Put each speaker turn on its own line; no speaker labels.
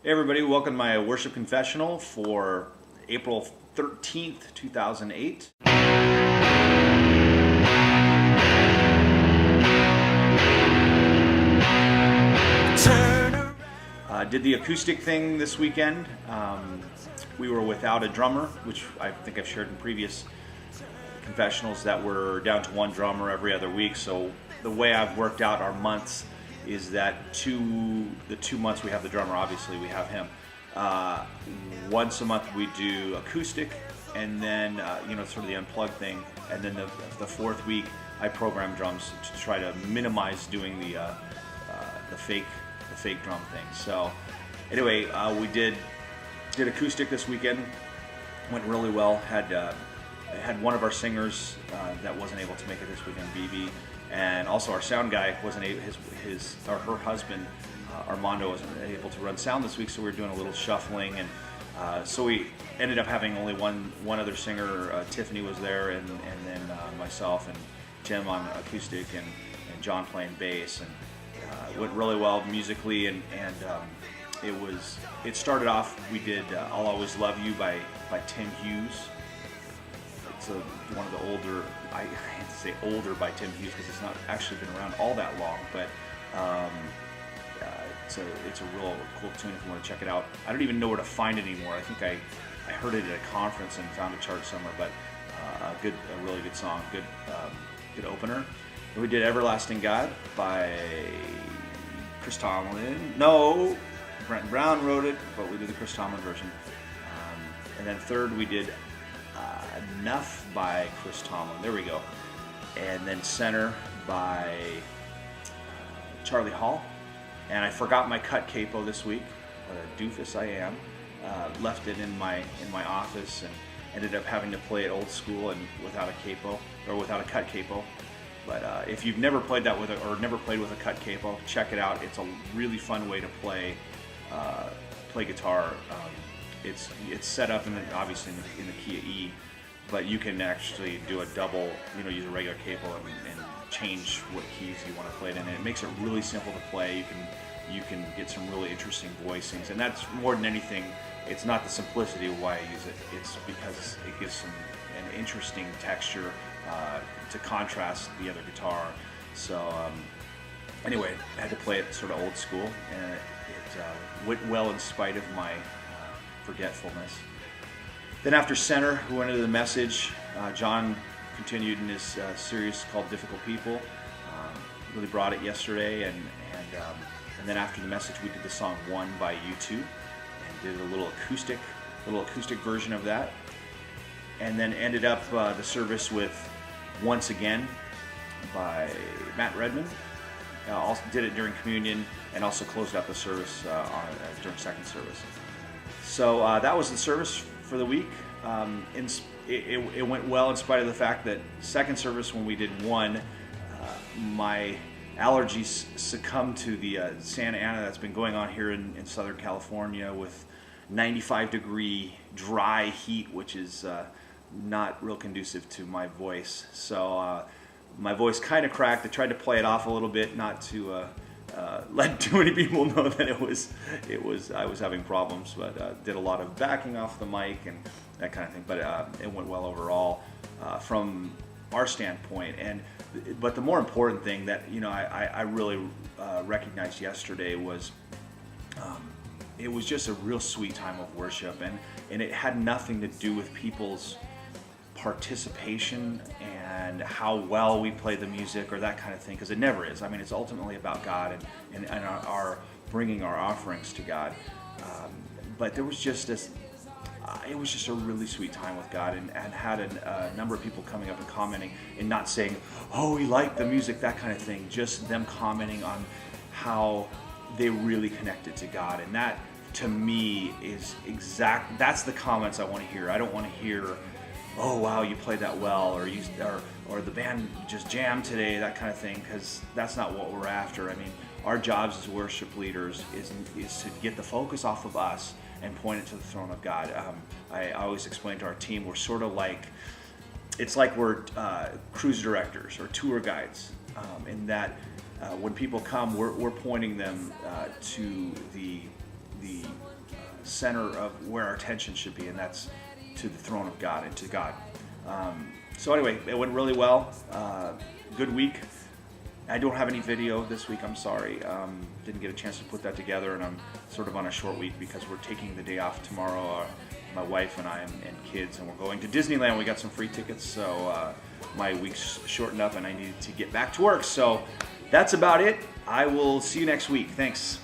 Hey everybody, welcome to my worship confessional for April 13th, 2008. Did the acoustic thing this weekend. We were without a drummer, which I think I've shared in previous confessionals, that we're down to one drummer every other week. So the way I've worked out our months is that the 2 months we have the drummer, obviously we have him. Once a month we do acoustic, and then sort of the unplugged thing, and then the fourth week I program drums to try to minimize doing the fake drum thing. So anyway, we did acoustic this weekend. Went really well. Had one of our singers that wasn't able to make it this weekend, BB, and also our sound guy wasn't able, her husband Armando wasn't able to run sound this week, so we were doing a little shuffling, and so we ended up having only one other singer. Tiffany was there, and then myself and Tim on acoustic, and John playing bass, and it went really well musically, and it started off, we did I'll Always Love You by Tim Hughes. It's one of the older, I hate to say older by Tim Hughes because it's not actually been around all that long, but it's a real cool tune if you want to check it out. I don't even know where to find it anymore. I think I heard it at a conference and found a chart somewhere, but a really good song, good opener. And we did Everlasting God by Chris Tomlin. No, Brent Brown wrote it, but we did the Chris Tomlin version. And then third we did Enough by Chris Tomlin. There we go. And then Center by Charlie Hall. And I forgot my cut capo this week. What a doofus I am. Left it in my office and ended up having to play it old school and without a capo, or without a cut capo. But if you've never played that or never played with a cut capo, check it out. It's a really fun way to play guitar. It's set up obviously in the key of E, but you can actually do a double, use a regular capo and change what keys you want to play it in. And it makes it really simple to play. You can get some really interesting voicings, and that's more than anything. It's not the simplicity of why I use it. It's because it gives an interesting texture to contrast the other guitar. So anyway, I had to play it sort of old school, and it went well in spite of my forgetfulness. Then after Center, we went into the message. John continued in his series called Difficult People. Really brought it yesterday, and then after the message, we did the song One by U2, and did a little acoustic version of that, and then ended up the service with Once Again by Matt Redman. Also did it during communion, and also closed out the service during second service. So that was the service for the week. It went well in spite of the fact that second service, when we did one, my allergies succumbed to the Santa Ana that's been going on here in Southern California with 95-degree dry heat, which is not real conducive to my voice. So my voice kind of cracked. I tried to play it off a little bit, not to let too many people know that I was having problems, but did a lot of backing off the mic and that kind of thing. But it went well overall from our standpoint. But the more important thing that I really recognized yesterday was it was just a real sweet time of worship, and it had nothing to do with people's participation and how well we play the music or that kind of thing, because it never is. I mean, it's ultimately about God and our bringing our offerings to God. But there was just this. It was just a really sweet time with God, and had a number of people coming up and commenting, and not saying, "Oh, we like the music," that kind of thing. Just them commenting on how they really connected to God, and that to me is that's the comments I want to hear. I don't want to hear, "Oh wow, you played that well," or the band just jammed today, that kind of thing, because that's not what we're after. I mean, our jobs as worship leaders is to get the focus off of us and point it to the throne of God. I always explain to our team, we're sort of it's like we're cruise directors or tour guides, in that when people come, we're pointing them to the center of where our attention should be, and that's to the throne of God and to God. So anyway, it went really well. Good week. I don't have any video this week, I'm sorry. Didn't get a chance to put that together, and I'm sort of on a short week because we're taking the day off tomorrow, my wife and I and kids, and we're going to Disneyland. We got some free tickets, so my week's shortened up and I needed to get back to work. So that's about it. I will see you next week. Thanks.